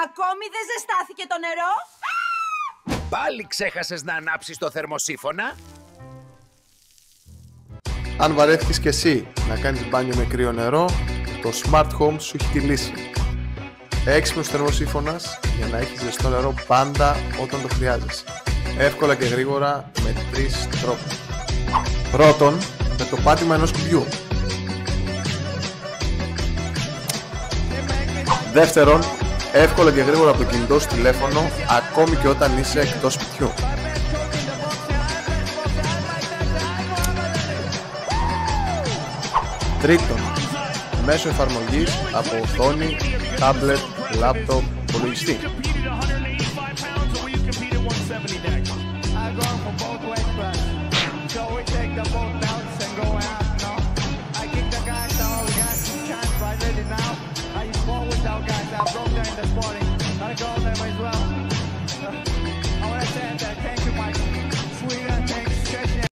Ακόμη δεν ζεστάθηκε το νερό? Πάλι ξέχασες να ανάψεις το θερμοσύφωνα? Αν βαρέθηκες κι εσύ να κάνεις μπάνιο με κρύο νερό, το Smart Home σου έχει τη λύση. Έξυπνος θερμοσύφωνας για να έχεις ζεστό νερό πάντα όταν το χρειάζεσαι. Εύκολα και γρήγορα με 3 τρόπους. Πρώτον, με το πάτημα ενός κουμπιού. Δεύτερον, εύκολα και γρήγορα από το κινητό σου τηλέφωνο, ακόμη και όταν είσαι εκτός σπιτιού. Τρίτον, μέσω εφαρμογής από οθόνη, τάμπλετ, λάπτοπ, υπολογιστή. I broke down the sporting. I go there.